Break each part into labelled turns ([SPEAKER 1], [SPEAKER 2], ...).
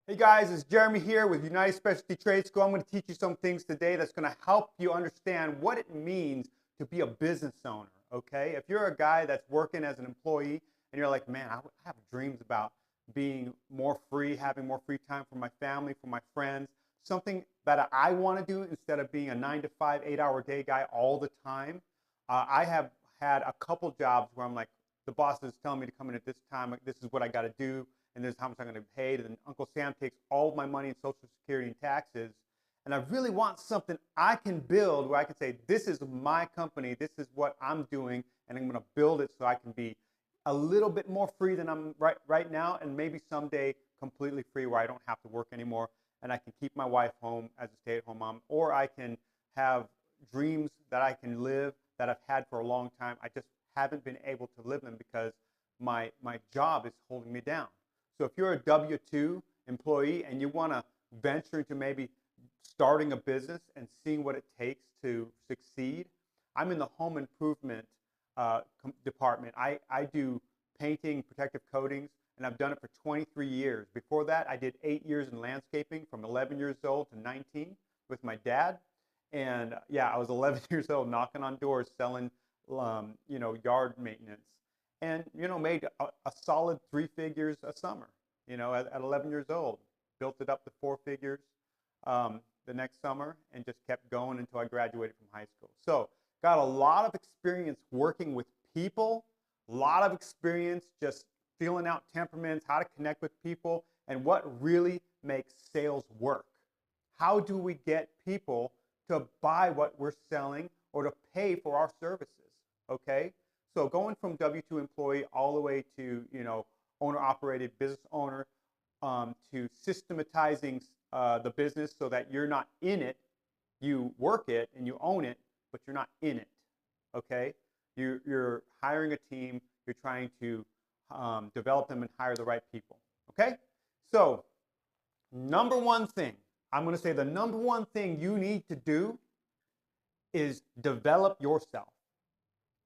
[SPEAKER 1] Hey guys, it's Jeremy here with United Specialty Trade School. I'm going to teach you some things today that's going to help you understand what it means to be a business owner, okay? If you're a guy that's working as an employee and you're like, man, I have dreams about being more free, having more free time for my family, for my friends, something that I want to do instead of being a 9 to 5, 8-hour day guy all the time. I have had a couple jobs where I'm like, the boss is telling me to come in at this time, this is what I got to do, and this is how much I'm going to be paid. And then Uncle Sam takes all of my money in Social Security and taxes. And I really want something I can build where I can say, this is my company, this is what I'm doing, and I'm going to build it so I can be a little bit more free than I'm right now, and maybe someday completely free where I don't have to work anymore, and I can keep my wife home as a stay-at-home mom, or I can have dreams that I can live that I've had for a long time. I just haven't been able to live them because my job is holding me down. So if you're a W-2 employee and you want to venture into maybe starting a business and seeing what it takes to succeed, I'm in the home improvement department. I do painting, protective coatings, and I've done it for 23 years. Before that, I did 8 years in landscaping from 11 years old to 19 with my dad. And yeah, I was 11 years old knocking on doors selling, yard maintenance, and made a solid 3 figures a summer. At 11 years old, built it up to 4 figures the next summer, and just kept going until I graduated from high school. So got a lot of experience working with people, a lot of experience just feeling out temperaments, how to connect with people, and what really makes sales work. How do we get people to buy what we're selling or to pay for our services? Okay, so going from W-2 employee all the way to owner-operated business owner, to systematizing the business so that you're not in it, you work it and you own it, but you're not in it. Okay, you're hiring a team, you're trying to develop them and hire the right people. Okay, so number one thing, I'm going to say the number one thing you need to do is develop yourself.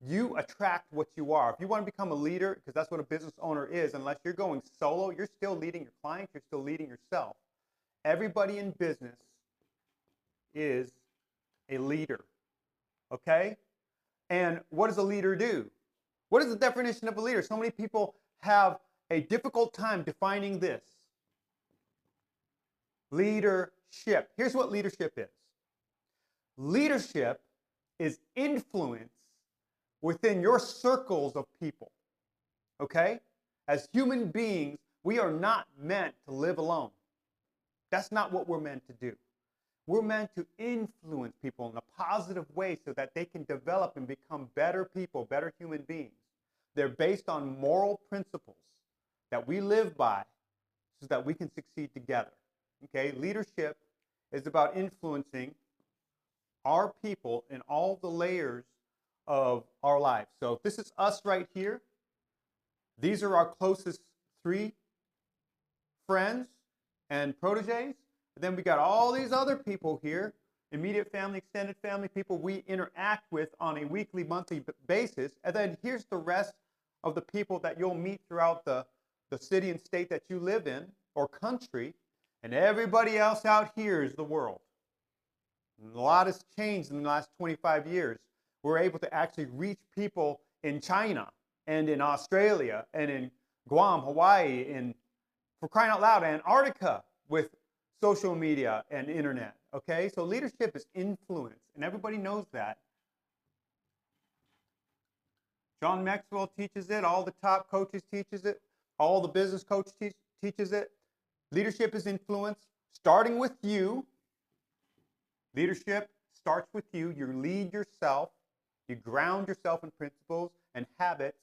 [SPEAKER 1] You attract what you are. If you want to become a leader, because that's what a business owner is, unless you're going solo, you're still leading your clients, you're still leading yourself. Everybody in business is a leader, okay? And what does a leader do? What is the definition of a leader? So many people have a difficult time defining this. Leadership. Here's what leadership is. Leadership is influence within your circles of people, okay? As human beings, we are not meant to live alone. That's not what we're meant to do. We're meant to influence people in a positive way so that they can develop and become better people, better human beings. They're based on moral principles that we live by so that we can succeed together. Okay? Leadership is about influencing our people in all the layers of our lives. So if this is us right here, these are our closest 3 friends and proteges. And then we got all these other people here, immediate family, extended family, people we interact with on a weekly, monthly basis. And then here's the rest of the people that you'll meet throughout the city and state that you live in, or country. And everybody else out here is the world. And a lot has changed in the last 25 years. We're able to actually reach people in China and in Australia and in Guam, Hawaii, and for crying out loud, Antarctica, with social media and internet. Okay, so leadership is influence, and everybody knows that. John Maxwell teaches it, all the top coaches teaches it, all the business coach teaches it. Leadership is influence, starting with you. Leadership starts with you. You lead yourself. You ground yourself in principles and habits.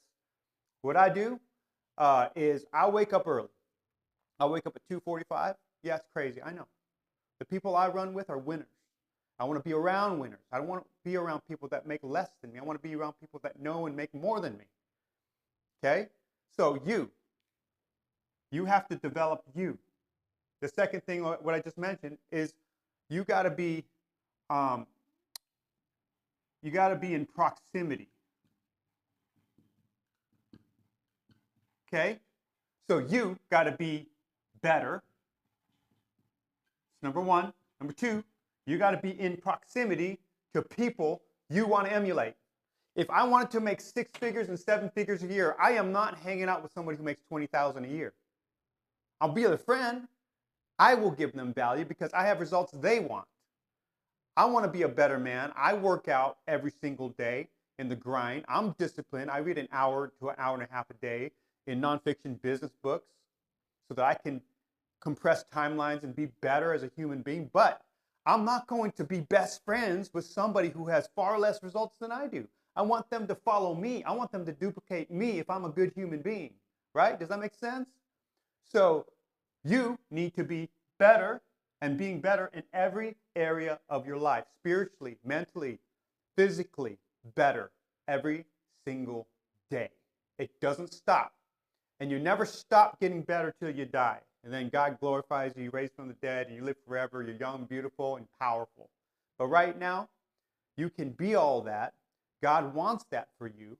[SPEAKER 1] What I do is I wake up early. I wake up at 2:45. Yeah, it's crazy. I know. The people I run with are winners. I want to be around winners. I don't want to be around people that make less than me. I want to be around people that know and make more than me. Okay? So you have to develop you. The second thing, what I just mentioned, is you got to be in proximity. Okay? So you got to be better. number one. Number two, you got to be in proximity to people you want to emulate. If I wanted to make 6 figures and 7 figures a year, I am not hanging out with somebody who makes $20,000 a year. I'll be their friend. I will give them value because I have results they want. I want to be a better man. I work out every single day in the grind. I'm disciplined. I read an hour to an hour and a half a day in nonfiction business books so that I can compress timelines and be better as a human being. But I'm not going to be best friends with somebody who has far less results than I do. I want them to follow me. I want them to duplicate me if I'm a good human being, right? Does that make sense? So you need to be better and being better in every area of your life, spiritually, mentally, physically, better every single day. It doesn't stop. And you never stop getting better till you die. And then God glorifies you, you raise from the dead, and you live forever. You're young, beautiful, and powerful. But right now, you can be all that. God wants that for you,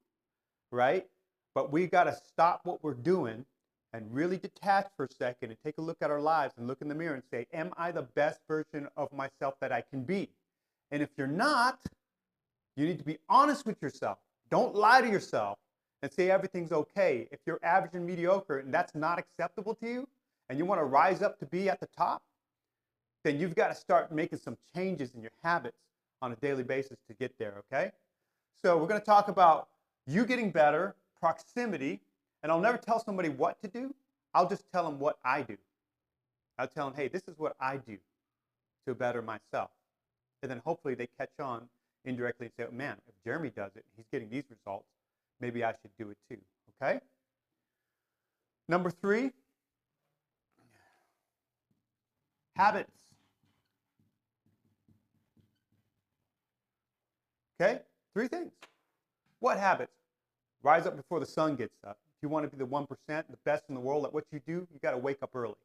[SPEAKER 1] right? But we got to stop what we're doing and really detach for a second and take a look at our lives and look in the mirror and say, am I the best version of myself that I can be? And if you're not, you need to be honest with yourself. Don't lie to yourself and say everything's okay. If you're average and mediocre and that's not acceptable to you and you want to rise up to be at the top, then you've got to start making some changes in your habits on a daily basis to get there, okay? So we're going to talk about you getting better, proximity, and I'll never tell somebody what to do. I'll just tell them what I do. I'll tell them, hey, this is what I do to better myself. And then hopefully they catch on indirectly and say, oh, man, if Jeremy does it, he's getting these results, maybe I should do it too, okay? Number 3, habits. Okay? 3 things. What habits? Rise up before the sun gets up. If you want to be the 1%, the best in the world at what you do, you got to wake up early.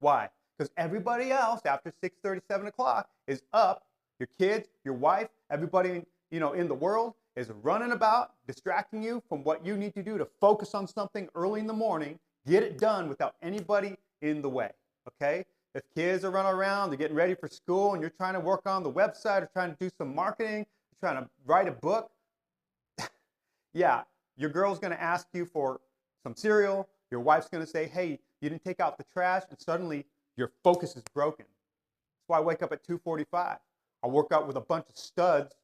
[SPEAKER 1] Why? Because everybody else after 6:30, 7 o'clock is up. Your kids, your wife, everybody in the world is running about, distracting you from what you need to do to focus on something early in the morning, get it done without anybody in the way. Okay? If kids are running around, they're getting ready for school, and you're trying to work on the website or trying to do some marketing, you're trying to write a book, yeah, your girl's going to ask you for some cereal. Your wife's going to say, hey, you didn't take out the trash, and suddenly your focus is broken. That's why I wake up at 2:45. I work out with a bunch of studs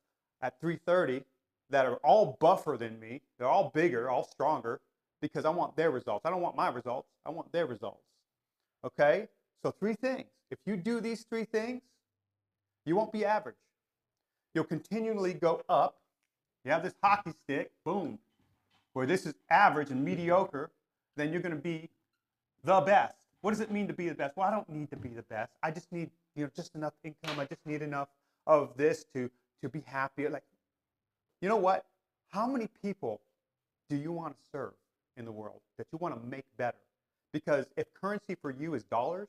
[SPEAKER 1] at 3:30 that are all buffer than me. They're all bigger, all stronger, because I want their results. I don't want my results. I want their results. Okay? So 3 things. If you do these 3 things, you won't be average. You'll continually go up. You have this hockey stick, boom, where this is average and mediocre, then you're going to be the best. What does it mean to be the best? Well, I don't need to be the best. I just need, just enough income. I just need enough of this to be happy. Like, you know what? How many people do you want to serve in the world that you want to make better? Because if currency for you is dollars,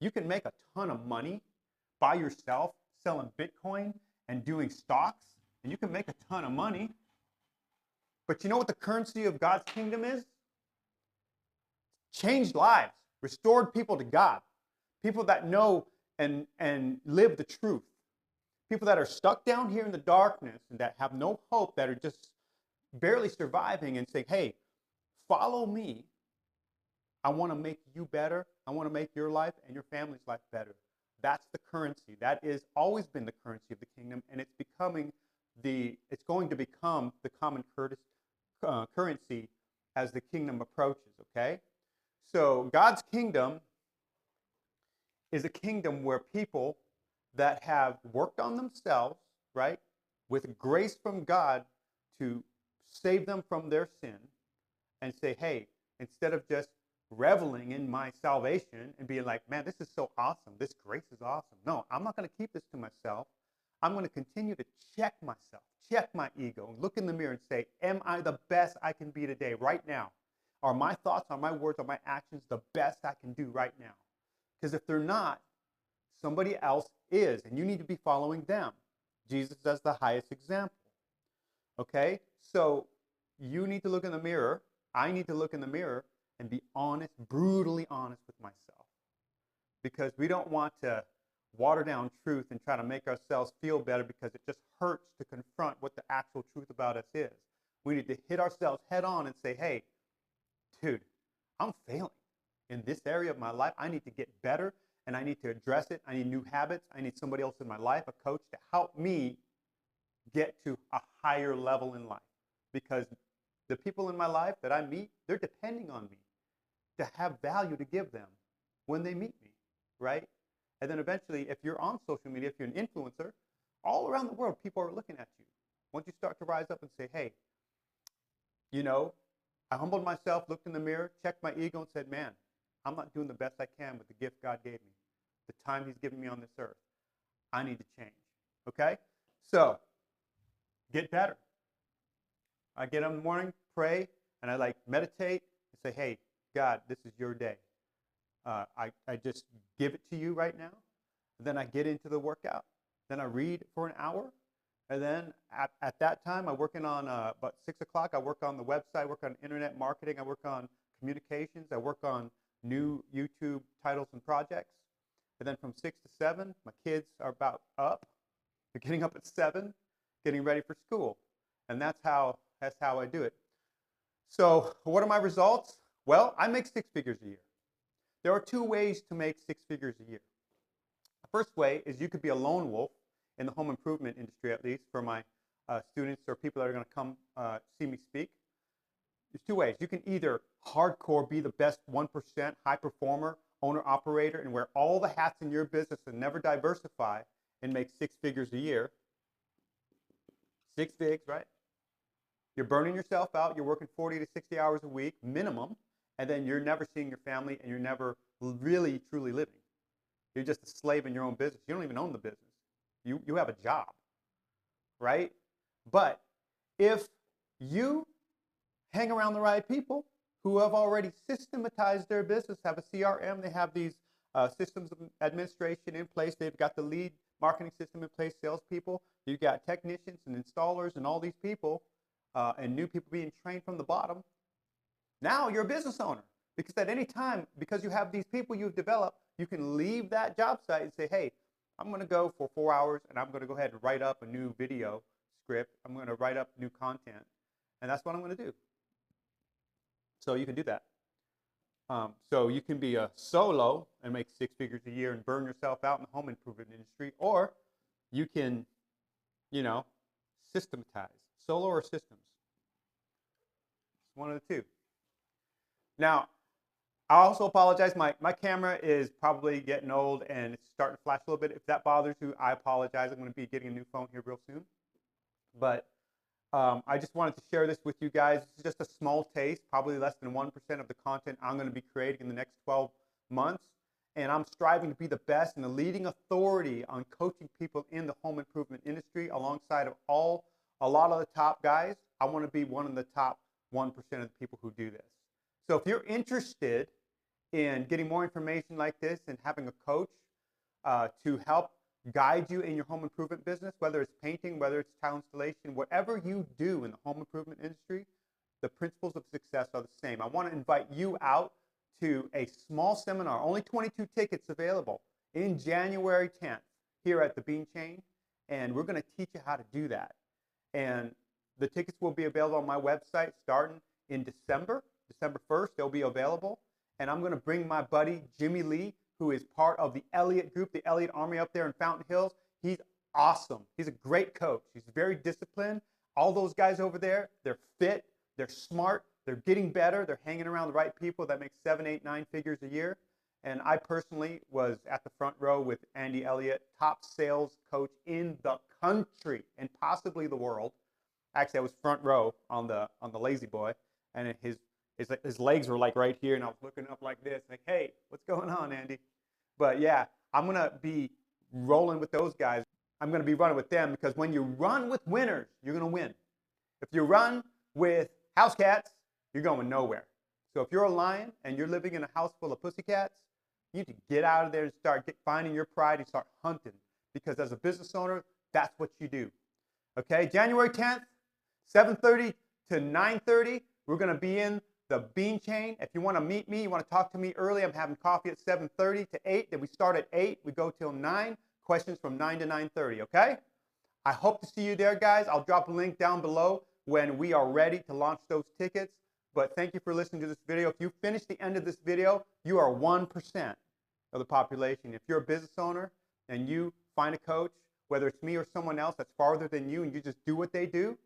[SPEAKER 1] you can make a ton of money by yourself selling Bitcoin and doing stocks, and you can make a ton of money. But you know what the currency of God's kingdom is? Changed lives, restored people to God, people that know and live the truth, people that are stuck down here in the darkness and that have no hope, that are just barely surviving and saying, hey, follow me. I want to make you better. I want to make your life and your family's life better. That's the currency. That is always been the currency of the kingdom, and it's going to become the common currency as the kingdom approaches, okay? So God's kingdom is a kingdom where people that have worked on themselves, right, with grace from God to save them from their sin and say, hey, instead of just reveling in my salvation and being like, man, this is so awesome. This grace is awesome. No, I'm not going to keep this to myself. I'm going to continue to check myself, check my ego, look in the mirror and say, am I the best I can be today, right now? Are my thoughts, are my words, are my actions the best I can do right now? Because if they're not, somebody else is, and you need to be following them. Jesus as the highest example. Okay? So you need to look in the mirror. I need to look in the mirror and be honest, brutally honest with myself. Because we don't want to water down truth and try to make ourselves feel better because it just hurts to confront what the actual truth about us is. We need to hit ourselves head on and say, hey, dude, I'm failing in this area of my life. I need to get better and I need to address it. I need new habits. I need somebody else in my life, a coach, to help me get to a higher level in life. Because the people in my life that I meet, they're depending on me to have value to give them when they meet me, right? And then eventually, if you're on social media, if you're an influencer, all around the world, people are looking at you. Once you start to rise up and say, hey, you know, I humbled myself, looked in the mirror, checked my ego, and said, man, I'm not doing the best I can with the gift God gave me, the time he's given me on this earth. I need to change, okay? So, get better. I get up in the morning, pray, and I meditate and say, hey, God, this is your day. I just give it to you right now. And then I get into the workout. Then I read for an hour. And then at that time, I'm working on, about 6 o'clock, I work on the website, I work on internet marketing, I work on communications, I work on new YouTube titles and projects. And then from 6 to 7, my kids are about up. They're getting up at 7, getting ready for school. And that's how I do it. So what are my results? Well, I make 6 figures a year. There are 2 ways to make 6 figures a year. The first way is you could be a lone wolf in the home improvement industry, at least for my students or people that are going to come see me speak. There's 2 ways. You can either hardcore be the best 1%, high performer, owner, operator, and wear all the hats in your business and never diversify and make 6 figures a year. 6 figs, right? You're burning yourself out. You're working 40 to 60 hours a week minimum, and then you're never seeing your family and you're never really, truly living. You're just a slave in your own business. You don't even own the business. You have a job, right? But if you hang around the right people who have already systematized their business, have a CRM, they have these systems of administration in place, they've got the lead marketing system in place, salespeople, you've got technicians and installers and all these people, and new people being trained from the bottom, now you're a business owner. Because at any time, because you have these people you've developed, you can leave that job site and say, hey, I'm going to go for 4 hours and I'm going to go ahead and write up a new video script. I'm going to write up new content. And that's what I'm going to do. So you can do that. So you can be a solo and make 6 figures a year and burn yourself out in the home improvement industry. Or you can, systematize. Solo or systems. It's one of the 2. Now, I also apologize. My camera is probably getting old and it's starting to flash a little bit. If that bothers you, I apologize. I'm going to be getting a new phone here real soon. But I just wanted to share this with you guys. This is just a small taste, probably less than 1% of the content I'm going to be creating in the next 12 months. And I'm striving to be the best and the leading authority on coaching people in the home improvement industry alongside of a lot of the top guys. I want to be one of the top 1% of the people who do this. So if you're interested in getting more information like this and having a coach to help guide you in your home improvement business, whether it's painting, whether it's tile installation, whatever you do in the home improvement industry, the principles of success are the same. I want to invite you out to a small seminar, only 22 tickets available, in January 10th here at the Bean Chain, and we're going to teach you how to do that. And the tickets will be available on my website starting in December 1st, they'll be available. And I'm going to bring my buddy, Jimmy Lee, who is part of the Elliott Group, the Elliott Army up there in Fountain Hills. He's awesome. He's a great coach. He's very disciplined. All those guys over there, they're fit, they're smart, they're getting better, they're hanging around the right people that make 7, 8, 9 figures a year. And I personally was at the front row with Andy Elliott, top sales coach in the country and possibly the world. Actually, I was front row on the Lazy Boy, and his legs were right here, and I was looking up like this, like, hey, what's going on, Andy? But yeah, I'm going to be rolling with those guys. I'm going to be running with them because when you run with winners, you're going to win. If you run with house cats, you're going nowhere. So if you're a lion and you're living in a house full of pussycats, you need to get out of there and start finding your pride and start hunting. Because as a business owner, that's what you do. Okay, January 10th, 7:30 to 9:30, we're going to be in the Bean Chain. If you want to meet me, you want to talk to me early, I'm having coffee at 7:30 to 8. Then we start at 8. We go till 9. Questions from 9 to 9:30, okay? I hope to see you there, guys. I'll drop a link down below when we are ready to launch those tickets. But thank you for listening to this video. If you finish the end of this video, you are 1% of the population. If you're a business owner and you find a coach, whether it's me or someone else that's farther than you, and you just do what they do,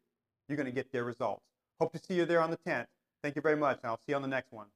[SPEAKER 1] you're going to get their results. Hope to see you there on the 10th. Thank you very much, and I'll see you on the next one.